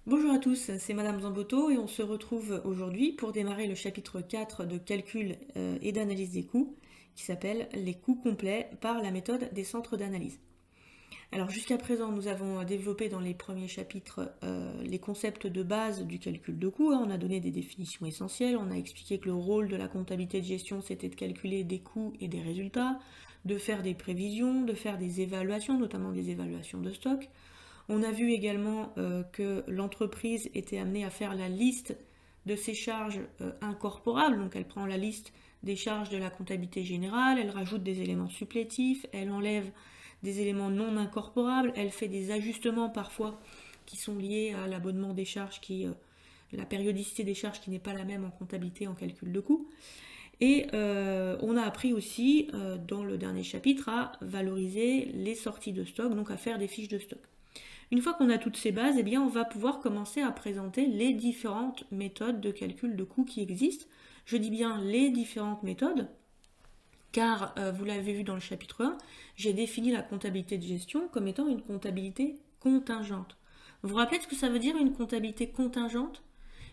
Bonjour à tous, c'est Madame Zamboto et on se retrouve aujourd'hui pour démarrer le chapitre 4 de calcul et d'analyse des coûts qui s'appelle les coûts complets par la méthode des centres d'analyse. Alors jusqu'à présent nous avons développé dans les premiers chapitres les concepts de base du calcul de coûts, on a donné des définitions essentielles, on a expliqué que le rôle de la comptabilité de gestion c'était de calculer des coûts et des résultats, de faire des prévisions, de faire des évaluations, notamment des évaluations de stock. On a vu également que l'entreprise était amenée à faire la liste de ses charges incorporables, donc elle prend la liste des charges de la comptabilité générale, elle rajoute des éléments supplétifs, elle enlève des éléments non incorporables, elle fait des ajustements parfois qui sont liés à l'abonnement des charges, la périodicité des charges qui n'est pas la même en comptabilité en calcul de coûts. Et on a appris aussi dans le dernier chapitre à valoriser les sorties de stock, donc à faire des fiches de stock. Une fois qu'on a toutes ces bases, eh bien, on va pouvoir commencer à présenter les différentes méthodes de calcul de coûts qui existent. Je dis bien les différentes méthodes, car vous l'avez vu dans le chapitre 1, j'ai défini la comptabilité de gestion comme étant une comptabilité contingente. Vous vous rappelez ce que ça veut dire une comptabilité contingente?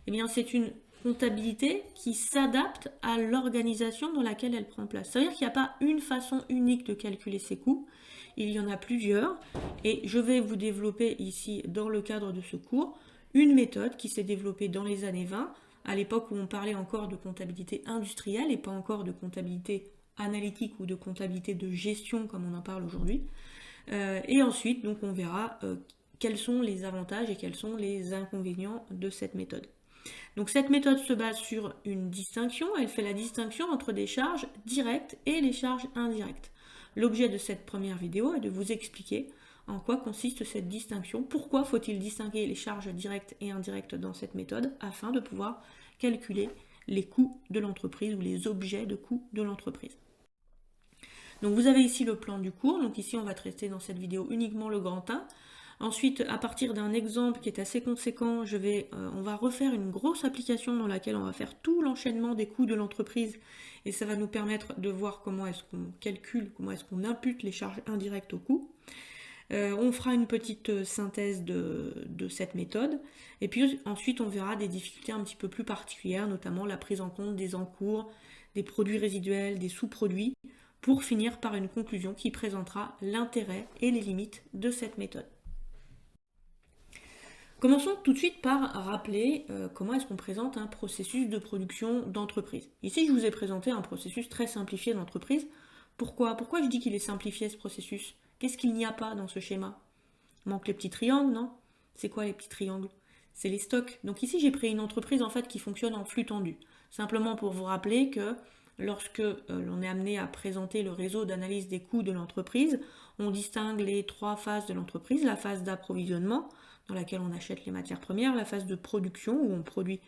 Eh bien, c'est une comptabilité qui s'adapte à l'organisation dans laquelle elle prend place. Ça veut dire qu'il n'y a pas une façon unique de calculer ses coûts, il y en a plusieurs, et je vais vous développer ici, dans le cadre de ce cours, une méthode qui s'est développée dans les années 20, à l'époque où on parlait encore de comptabilité industrielle et pas encore de comptabilité analytique ou de comptabilité de gestion comme on en parle aujourd'hui. Et ensuite, donc, on verra quels sont les avantages et quels sont les inconvénients de cette méthode. Donc cette méthode se base sur une distinction, elle fait la distinction entre des charges directes et les charges indirectes. L'objet de cette première vidéo est de vous expliquer en quoi consiste cette distinction, pourquoi faut-il distinguer les charges directes et indirectes dans cette méthode afin de pouvoir calculer les coûts de l'entreprise ou les objets de coûts de l'entreprise. Donc vous avez ici le plan du cours, donc ici on va traiter dans cette vidéo uniquement le grand 1. Ensuite, à partir d'un exemple qui est assez conséquent, on va refaire une grosse application dans laquelle on va faire tout l'enchaînement des coûts de l'entreprise et ça va nous permettre de voir comment est-ce qu'on calcule, comment est-ce qu'on impute les charges indirectes aux coûts. On fera une petite synthèse de cette méthode et puis ensuite on verra des difficultés un petit peu plus particulières, notamment la prise en compte des encours, des produits résiduels, des sous-produits, pour finir par une conclusion qui présentera l'intérêt et les limites de cette méthode. Commençons tout de suite par rappeler comment est-ce qu'on présente un processus de production d'entreprise. Ici, je vous ai présenté un processus très simplifié d'entreprise. Pourquoi je dis qu'il est simplifié ce processus? Qu'est-ce qu'il n'y a pas dans ce schéma? Il manque les petits triangles, non? C'est quoi les petits triangles? C'est les stocks. Donc ici, j'ai pris une entreprise en fait qui fonctionne en flux tendu. Simplement pour vous rappeler que lorsque l'on est amené à présenter le réseau d'analyse des coûts de l'entreprise, on distingue les trois phases de l'entreprise, la phase d'approvisionnement, dans laquelle on achète les matières premières, la phase de production, où on produit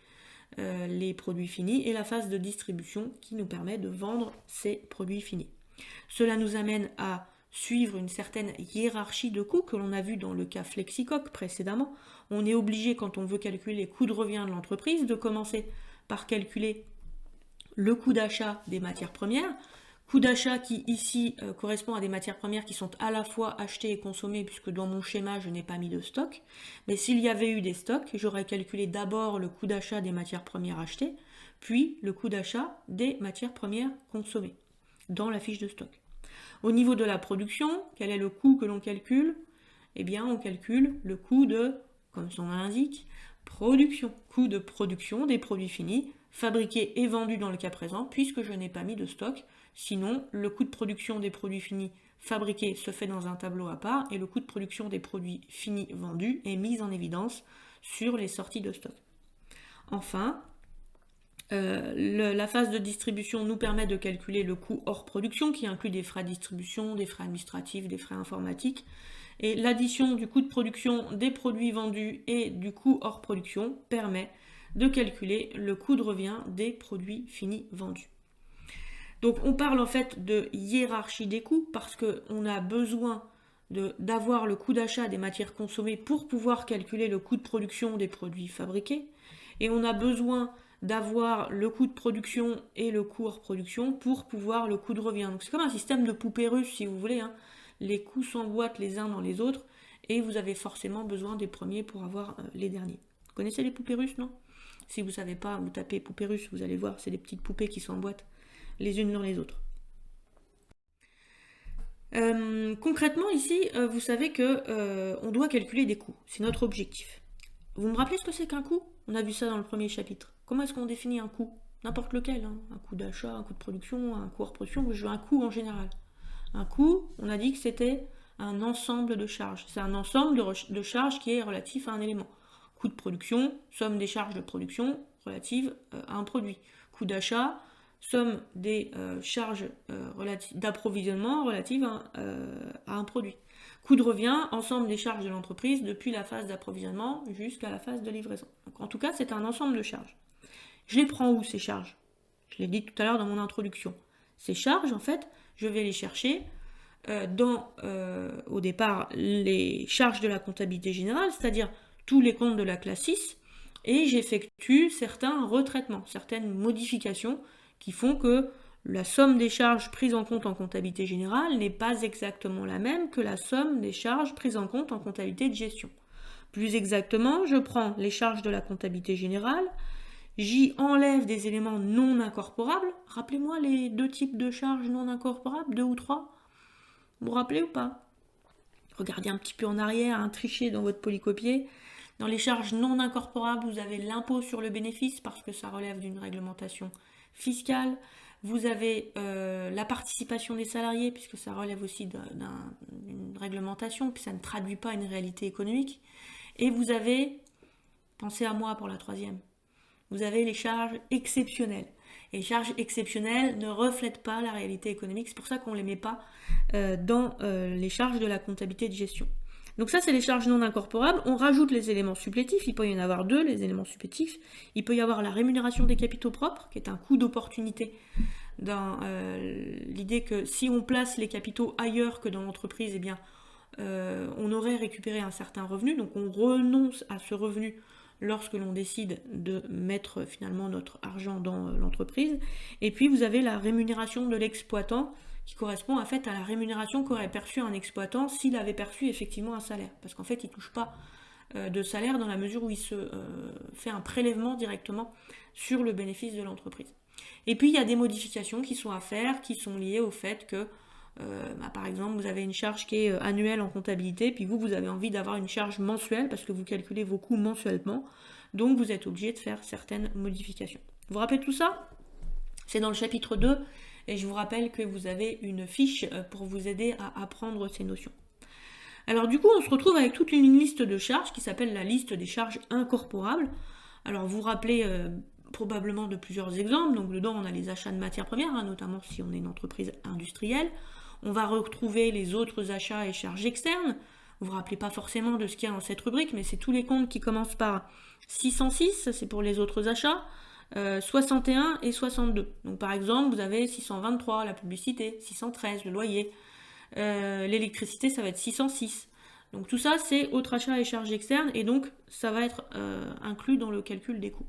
les produits finis, et la phase de distribution, qui nous permet de vendre ces produits finis. Cela nous amène à suivre une certaine hiérarchie de coûts que l'on a vu dans le cas Flexicoq précédemment. On est obligé, quand on veut calculer les coûts de revient de l'entreprise, de commencer par calculer le coût d'achat des matières premières, coût d'achat qui ici correspond à des matières premières qui sont à la fois achetées et consommées, puisque dans mon schéma je n'ai pas mis de stock, mais s'il y avait eu des stocks, j'aurais calculé d'abord le coût d'achat des matières premières achetées, puis le coût d'achat des matières premières consommées, dans la fiche de stock. Au niveau de la production, quel est le coût que l'on calcule? Eh bien on calcule le coût de, comme son nom l'indique, production, coût de production des produits finis, fabriqués et vendus dans le cas présent, puisque je n'ai pas mis de stock. Sinon, le coût de production des produits finis fabriqués se fait dans un tableau à part et le coût de production des produits finis vendus est mis en évidence sur les sorties de stock. Enfin, la phase de distribution nous permet de calculer le coût hors production qui inclut des frais de distribution, des frais administratifs, des frais informatiques. Et l'addition du coût de production des produits vendus et du coût hors production permet de calculer le coût de revient des produits finis vendus. Donc on parle en fait de hiérarchie des coûts parce qu'on a besoin d'avoir le coût d'achat des matières consommées pour pouvoir calculer le coût de production des produits fabriqués. Et on a besoin d'avoir le coût de production et le coût hors production pour pouvoir le coût de revient. Donc c'est comme un système de poupée russe si vous voulez, hein. Les coûts s'emboîtent les uns dans les autres et vous avez forcément besoin des premiers pour avoir les derniers. connaissez les poupées russes, non? Si vous ne savez pas, vous tapez poupées russes, vous allez voir, c'est des petites poupées qui s'emboîtent les unes dans les autres. Concrètement, ici, vous savez que on doit calculer des coûts. C'est notre objectif. Vous me rappelez ce que c'est qu'un coût? On a vu ça dans le premier chapitre. Comment est-ce qu'on définit un coût? N'importe lequel, hein. Un coût d'achat, un coût de production, un coût hors production, je veux un coût en général. Un coût, on a dit que c'était un ensemble de charges. C'est un ensemble de charges qui est relatif à un élément. Coût de production, somme des charges de production relatives à un produit. Coût d'achat, somme des charges d'approvisionnement relatives à un produit. Coût de revient, ensemble des charges de l'entreprise depuis la phase d'approvisionnement jusqu'à la phase de livraison. Donc, en tout cas, c'est un ensemble de charges. Je les prends où ces charges? Je l'ai dit tout à l'heure dans mon introduction. Ces charges, en fait, je vais les chercher au départ, les charges de la comptabilité générale, c'est-à-dire tous les comptes de la classe 6, et j'effectue certains retraitements, certaines modifications qui font que la somme des charges prises en compte en comptabilité générale n'est pas exactement la même que la somme des charges prises en compte en comptabilité de gestion. Plus exactement, je prends les charges de la comptabilité générale, j'y enlève des éléments non incorporables. Rappelez-moi les deux types de charges non incorporables, 2 ou 3. Vous vous rappelez ou pas? Regardez un petit peu en arrière, tricher dans votre polycopier. Dans les charges non incorporables, vous avez l'impôt sur le bénéfice parce que ça relève d'une réglementation fiscale. Vous avez la participation des salariés puisque ça relève aussi d'une réglementation, puis ça ne traduit pas une réalité économique. Et vous avez, pensez à moi pour la troisième, vous avez les charges exceptionnelles. Et les charges exceptionnelles ne reflètent pas la réalité économique, c'est pour ça qu'on ne les met pas dans les charges de la comptabilité de gestion. Donc ça, c'est les charges non incorporables. On rajoute les éléments supplétifs, il peut y en avoir deux, les éléments supplétifs. Il peut y avoir la rémunération des capitaux propres, qui est un coût d'opportunité dans l'idée que si on place les capitaux ailleurs que dans l'entreprise, eh bien, on aurait récupéré un certain revenu, donc on renonce à ce revenu lorsque l'on décide de mettre finalement notre argent dans l'entreprise. Et puis vous avez la rémunération de l'exploitant qui correspond en fait à la rémunération qu'aurait perçu un exploitant s'il avait perçu effectivement un salaire. Parce qu'en fait, il ne touche pas de salaire dans la mesure où il se fait un prélèvement directement sur le bénéfice de l'entreprise. Et puis il y a des modifications qui sont à faire, qui sont liées au fait que par exemple, vous avez une charge qui est annuelle en comptabilité, puis vous avez envie d'avoir une charge mensuelle parce que vous calculez vos coûts mensuellement, donc vous êtes obligé de faire certaines modifications. Vous vous rappelez tout ça? C'est dans le chapitre 2, et je vous rappelle que vous avez une fiche pour vous aider à apprendre ces notions. Alors du coup, on se retrouve avec toute une liste de charges qui s'appelle la liste des charges incorporables. Alors vous vous rappelez probablement de plusieurs exemples, donc dedans on a les achats de matières premières, notamment si on est une entreprise industrielle. On va retrouver les autres achats et charges externes. Vous ne vous rappelez pas forcément de ce qu'il y a dans cette rubrique, mais c'est tous les comptes qui commencent par 606, c'est pour les autres achats, 61 et 62. Donc par exemple, vous avez 623, la publicité, 613, le loyer, l'électricité, ça va être 606. Donc tout ça, c'est autres achats et charges externes, et donc ça va être inclus dans le calcul des coûts.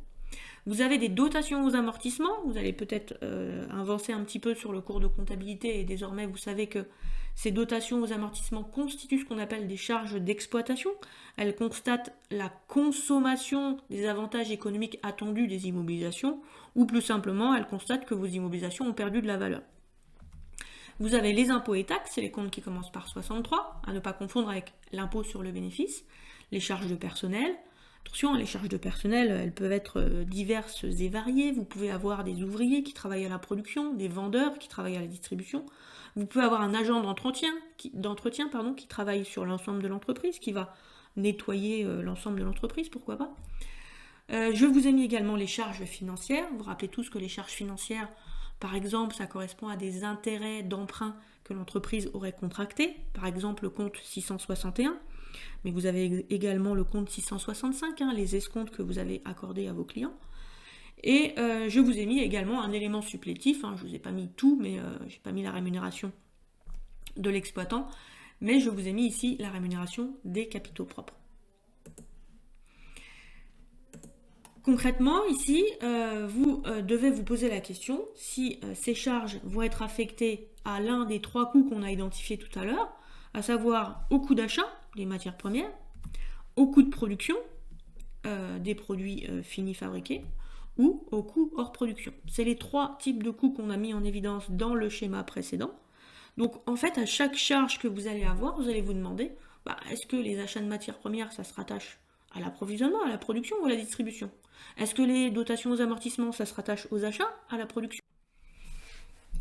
Vous avez des dotations aux amortissements, vous allez peut-être avancer un petit peu sur le cours de comptabilité et désormais vous savez que ces dotations aux amortissements constituent ce qu'on appelle des charges d'exploitation. Elles constatent la consommation des avantages économiques attendus des immobilisations ou plus simplement elles constatent que vos immobilisations ont perdu de la valeur. Vous avez les impôts et taxes, c'est les comptes qui commencent par 63, à ne pas confondre avec l'impôt sur le bénéfice, les charges de personnel. Attention, les charges de personnel, elles peuvent être diverses et variées. Vous pouvez avoir des ouvriers qui travaillent à la production, des vendeurs qui travaillent à la distribution. Vous pouvez avoir un agent d'entretien qui travaille sur l'ensemble de l'entreprise, qui va nettoyer l'ensemble de l'entreprise, pourquoi pas. Je vous ai mis également les charges financières. Vous vous rappelez tous que les charges financières, par exemple, ça correspond à des intérêts d'emprunt que l'entreprise aurait contractés. Par exemple, le compte 661. Mais vous avez également le compte 665, les escomptes que vous avez accordés à vos clients. Et je vous ai mis également un élément supplétif, je ne vous ai pas mis tout, mais je n'ai pas mis la rémunération de l'exploitant, mais je vous ai mis ici la rémunération des capitaux propres. Concrètement, ici, vous devez vous poser la question si ces charges vont être affectées à l'un des 3 coûts qu'on a identifiés tout à l'heure, à savoir au coût d'achat, les matières premières, au coût de production des produits finis fabriqués ou au coût hors production. C'est les 3 types de coûts qu'on a mis en évidence dans le schéma précédent. Donc en fait, à chaque charge que vous allez avoir, vous allez vous demander, est-ce que les achats de matières premières, ça se rattache à l'approvisionnement, à la production ou à la distribution? Est-ce que les dotations aux amortissements, ça se rattache aux achats, à la production?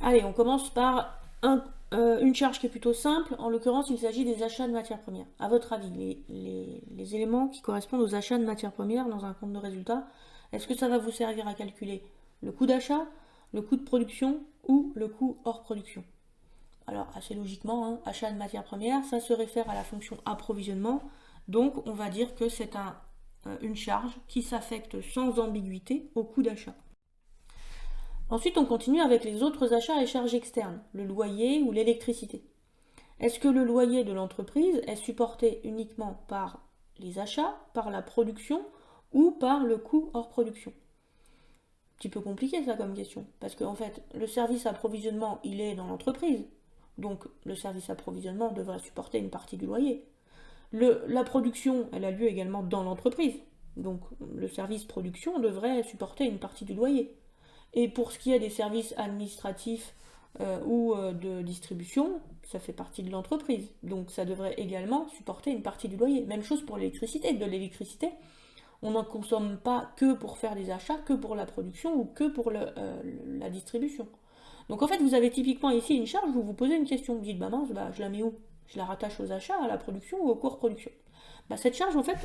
Allez, on commence par une charge qui est plutôt simple. En l'occurrence, il s'agit des achats de matières premières. À votre avis, les éléments qui correspondent aux achats de matières premières dans un compte de résultat, est-ce que ça va vous servir à calculer le coût d'achat, le coût de production ou le coût hors production? Alors, assez logiquement, achat de matières premières, ça se réfère à la fonction approvisionnement. Donc, on va dire que c'est une charge qui s'affecte sans ambiguïté au coût d'achat. Ensuite, on continue avec les autres achats et charges externes, le loyer ou l'électricité. Est-ce que le loyer de l'entreprise est supporté uniquement par les achats, par la production ou par le coût hors production? Un petit peu compliqué ça comme question, parce qu'en fait, le service approvisionnement, il est dans l'entreprise. Donc le service approvisionnement devrait supporter une partie du loyer. La production, elle a lieu également dans l'entreprise. Donc le service production devrait supporter une partie du loyer. Et pour ce qui est des services administratifs ou de distribution, ça fait partie de l'entreprise. Donc ça devrait également supporter une partie du loyer. Même chose pour l'électricité. De l'électricité, on n'en consomme pas que pour faire des achats, que pour la production ou que pour la distribution. Donc en fait, vous avez typiquement ici une charge, vous vous posez une question, vous dites, mince, je la mets où? Je la rattache aux achats, à la production ou au coût hors production? Cette charge, en fait,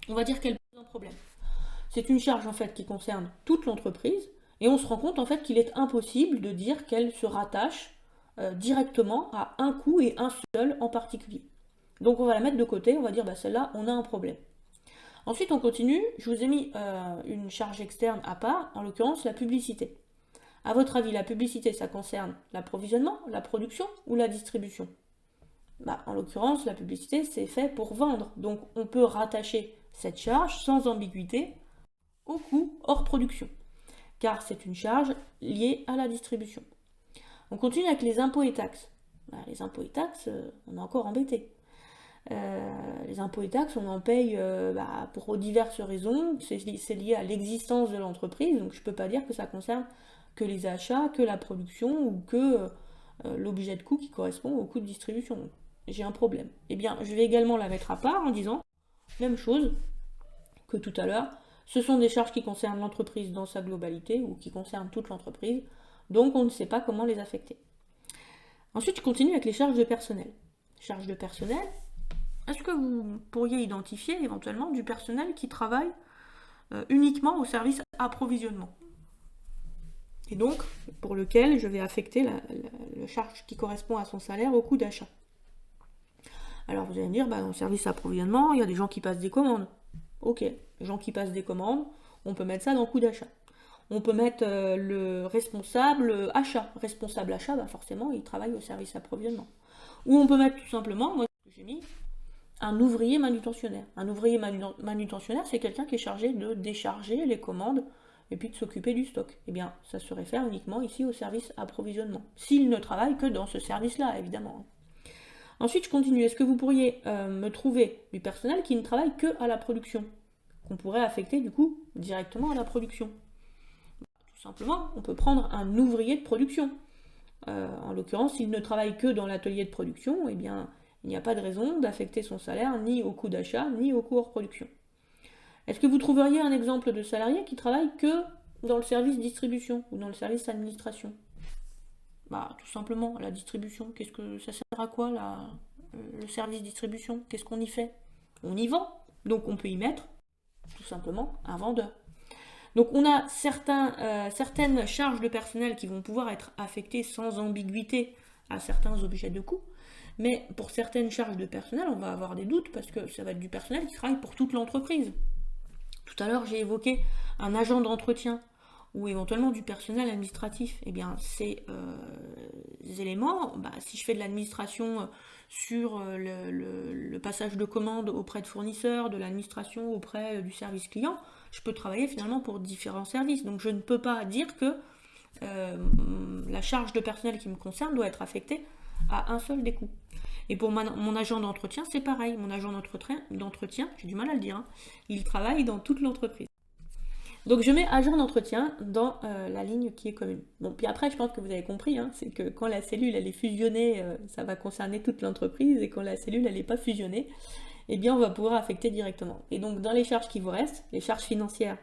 on va dire qu'elle pose un problème. C'est une charge, en fait, qui concerne toute l'entreprise, et on se rend compte, en fait, qu'il est impossible de dire qu'elle se rattache directement à un coût et un seul en particulier. Donc on va la mettre de côté, on va dire, celle-là, on a un problème. Ensuite, on continue, je vous ai mis une charge externe à part, en l'occurrence la publicité. À votre avis, la publicité, ça concerne l'approvisionnement, la production ou la distribution? En l'occurrence, la publicité, c'est fait pour vendre. Donc, on peut rattacher cette charge sans ambiguïté au coût hors production, car c'est une charge liée à la distribution. On continue avec les impôts et taxes. Les impôts et taxes, on est encore embêté. Les impôts et taxes, on en paye pour diverses raisons. C'est lié à l'existence de l'entreprise, donc je ne peux pas dire que ça concerne que les achats, que la production ou que l'objet de coût qui correspond au coût de distribution. J'ai un problème. Eh bien, je vais également la mettre à part en disant, même chose que tout à l'heure, ce sont des charges qui concernent l'entreprise dans sa globalité ou qui concernent toute l'entreprise, donc on ne sait pas comment les affecter. Ensuite, je continue avec les charges de personnel. Charges de personnel, est-ce que vous pourriez identifier éventuellement du personnel qui travaille uniquement au service approvisionnement? Et donc, pour lequel je vais affecter la charge qui correspond à son salaire au coût d'achat. Alors vous allez me dire, dans le service approvisionnement, il y a des gens qui passent des commandes. Ok, les gens qui passent des commandes, on peut mettre ça dans le coût d'achat. On peut mettre le responsable achat. Responsable achat, forcément, il travaille au service approvisionnement. Ou on peut mettre tout simplement, moi ce que j'ai mis, un ouvrier manutentionnaire. Un ouvrier manutentionnaire, c'est quelqu'un qui est chargé de décharger les commandes et puis de s'occuper du stock. Eh bien, ça se réfère uniquement ici au service approvisionnement. S'il ne travaille que dans ce service-là, évidemment. Ensuite, je continue. Est-ce que vous pourriez me trouver du personnel qui ne travaille que à la production, qu'on pourrait affecter, du coup, directement à la production? Tout simplement, on peut prendre un ouvrier de production. En l'occurrence, s'il ne travaille que dans l'atelier de production, eh bien, il n'y a pas de raison d'affecter son salaire ni au coût d'achat, ni au coût hors production. Est-ce que vous trouveriez un exemple de salarié qui travaille que dans le service distribution ou dans le service administration? Tout simplement, la distribution, qu'est-ce que ça sert à quoi le service distribution? Qu'est-ce qu'on y fait? On y vend, donc on peut y mettre tout simplement un vendeur. Donc on a certaines charges de personnel qui vont pouvoir être affectées sans ambiguïté à certains objets de coût, mais pour certaines charges de personnel, on va avoir des doutes parce que ça va être du personnel qui travaille pour toute l'entreprise. Tout à l'heure, j'ai évoqué un agent d'entretien ou éventuellement du personnel administratif. Eh bien, ces éléments, si je fais de l'administration sur le passage de commandes auprès de fournisseurs, de l'administration auprès du service client, je peux travailler finalement pour différents services. Donc, je ne peux pas dire que la charge de personnel qui me concerne doit être affectée à un seul des coûts. Et pour mon agent d'entretien, c'est pareil. Mon agent d'entretien, j'ai du mal à le dire, hein, il travaille dans toute l'entreprise. Donc je mets agent d'entretien dans la ligne qui est commune. Bon, puis après, je pense que vous avez compris, hein, c'est que quand la cellule elle est fusionnée, ça va concerner toute l'entreprise, et quand la cellule elle n'est pas fusionnée, eh bien on va pouvoir affecter directement. Et donc dans les charges qui vous restent, les charges financières,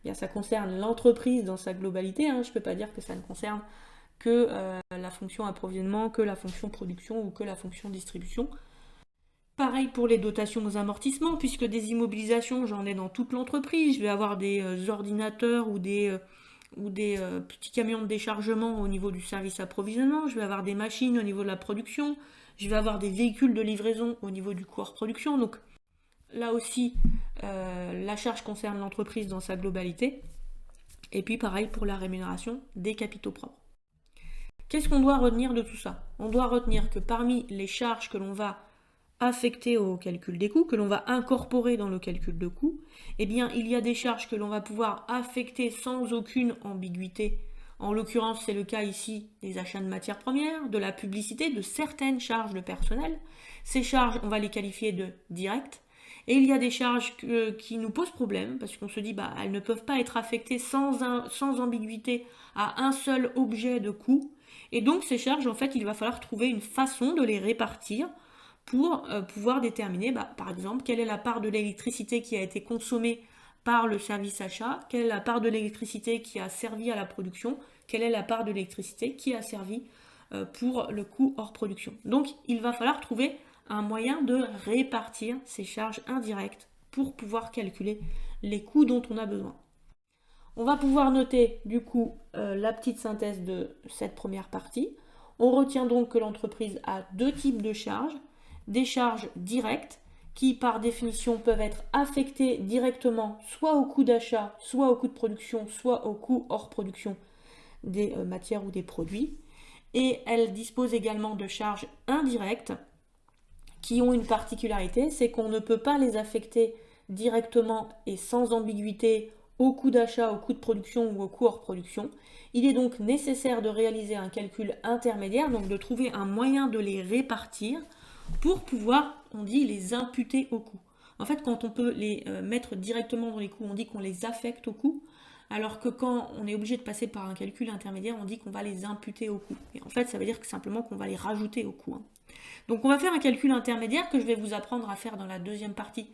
eh bien, ça concerne l'entreprise dans sa globalité, hein, je ne peux pas dire que ça ne concerne que la fonction approvisionnement, que la fonction production ou que la fonction distribution. Pareil pour les dotations aux amortissements, puisque des immobilisations, j'en ai dans toute l'entreprise. Je vais avoir des ordinateurs ou des petits camions de déchargement au niveau du service approvisionnement. Je vais avoir des machines au niveau de la production. Je vais avoir des véhicules de livraison au niveau du coût hors production. Donc là aussi, la charge concerne l'entreprise dans sa globalité. Et puis pareil pour la rémunération des capitaux propres. Qu'est-ce qu'on doit retenir de tout ça? On doit retenir que parmi les charges que l'on va affecter au calcul des coûts, que l'on va incorporer dans le calcul de coûts, eh bien il y a des charges que l'on va pouvoir affecter sans aucune ambiguïté. En l'occurrence, c'est le cas ici des achats de matières premières, de la publicité, de certaines charges de personnel. Ces charges, on va les qualifier de directes. Et il y a des charges qui nous posent problème, parce qu'on se dit elles ne peuvent pas être affectées sans ambiguïté à un seul objet de coût. Et donc ces charges, en fait, il va falloir trouver une façon de les répartir pour pouvoir déterminer, par exemple, quelle est la part de l'électricité qui a été consommée par le service achat, quelle est la part de l'électricité qui a servi à la production, quelle est la part de l'électricité qui a servi pour le coût hors production. Donc il va falloir trouver un moyen de répartir ces charges indirectes pour pouvoir calculer les coûts dont on a besoin. On va pouvoir noter du coup la petite synthèse de cette première partie. On retient donc que l'entreprise a deux types de charges. Des charges directes qui par définition peuvent être affectées directement soit au coût d'achat, soit au coût de production, soit au coût hors production des matières ou des produits. Et elles disposent également de charges indirectes qui ont une particularité, c'est qu'on ne peut pas les affecter directement et sans ambiguïté au coût d'achat, au coût de production ou au coût hors production. Il est donc nécessaire de réaliser un calcul intermédiaire, donc de trouver un moyen de les répartir pour pouvoir, on dit, les imputer au coût. En fait, quand on peut les mettre directement dans les coûts, on dit qu'on les affecte au coût, alors que quand on est obligé de passer par un calcul intermédiaire, on dit qu'on va les imputer au coût. Et en fait, ça veut dire que simplement qu'on va les rajouter au coût. Donc on va faire un calcul intermédiaire que je vais vous apprendre à faire dans la deuxième partie,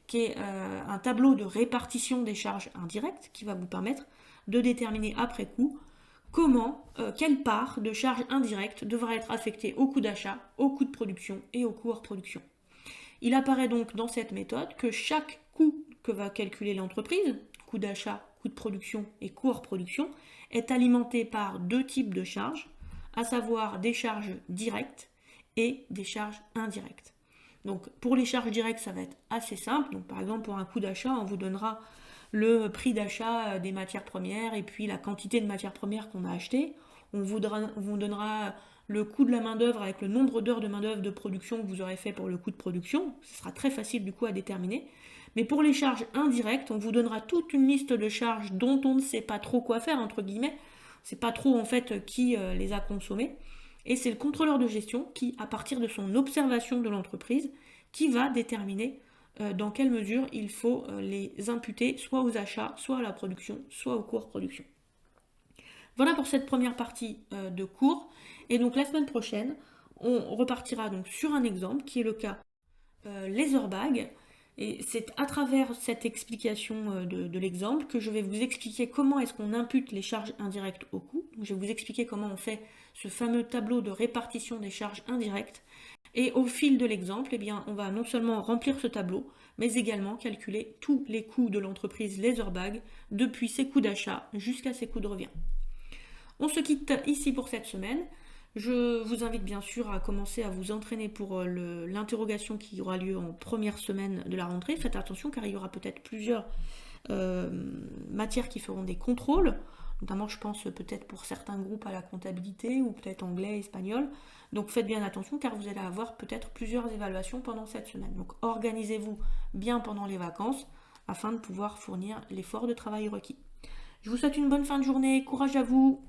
qui est un tableau de répartition des charges indirectes, qui va vous permettre de déterminer après coup quelle part de charge indirecte devra être affectée au coût d'achat, au coût de production et au coût hors production. Il apparaît donc dans cette méthode que chaque coût que va calculer l'entreprise, coût d'achat, coût de production et coût hors production, est alimenté par deux types de charges, à savoir des charges directes et des charges indirectes. Donc pour les charges directes, ça va être assez simple. Donc par exemple pour un coût d'achat, on vous donnera le prix d'achat des matières premières et puis la quantité de matières premières qu'on a achetées. On vous donnera le coût de la main-d'œuvre avec le nombre d'heures de main-d'œuvre de production que vous aurez fait pour le coût de production. Ce sera très facile du coup à déterminer. Mais pour les charges indirectes, on vous donnera toute une liste de charges dont on ne sait pas trop quoi faire, entre guillemets. C'est pas trop en fait qui les a consommées. Et c'est le contrôleur de gestion qui, à partir de son observation de l'entreprise, qui va déterminer dans quelle mesure il faut les imputer soit aux achats, soit à la production, soit au coût hors production. Voilà pour cette première partie de cours. Et donc la semaine prochaine, on repartira donc sur un exemple qui est le cas Laserbags. Et c'est à travers cette explication de l'exemple que je vais vous expliquer comment est-ce qu'on impute les charges indirectes au coût. Donc, je vais vous expliquer comment on fait ce fameux tableau de répartition des charges indirectes. Et au fil de l'exemple, eh bien, on va non seulement remplir ce tableau, mais également calculer tous les coûts de l'entreprise Laserbags, depuis ses coûts d'achat jusqu'à ses coûts de revient. On se quitte ici pour cette semaine. Je vous invite bien sûr à commencer à vous entraîner pour l'interrogation qui aura lieu en première semaine de la rentrée. Faites attention car il y aura peut-être plusieurs matières qui feront des contrôles. Notamment je pense peut-être pour certains groupes à la comptabilité ou peut-être anglais, espagnol. Donc faites bien attention car vous allez avoir peut-être plusieurs évaluations pendant cette semaine. Donc organisez-vous bien pendant les vacances afin de pouvoir fournir l'effort de travail requis. Je vous souhaite une bonne fin de journée, courage à vous!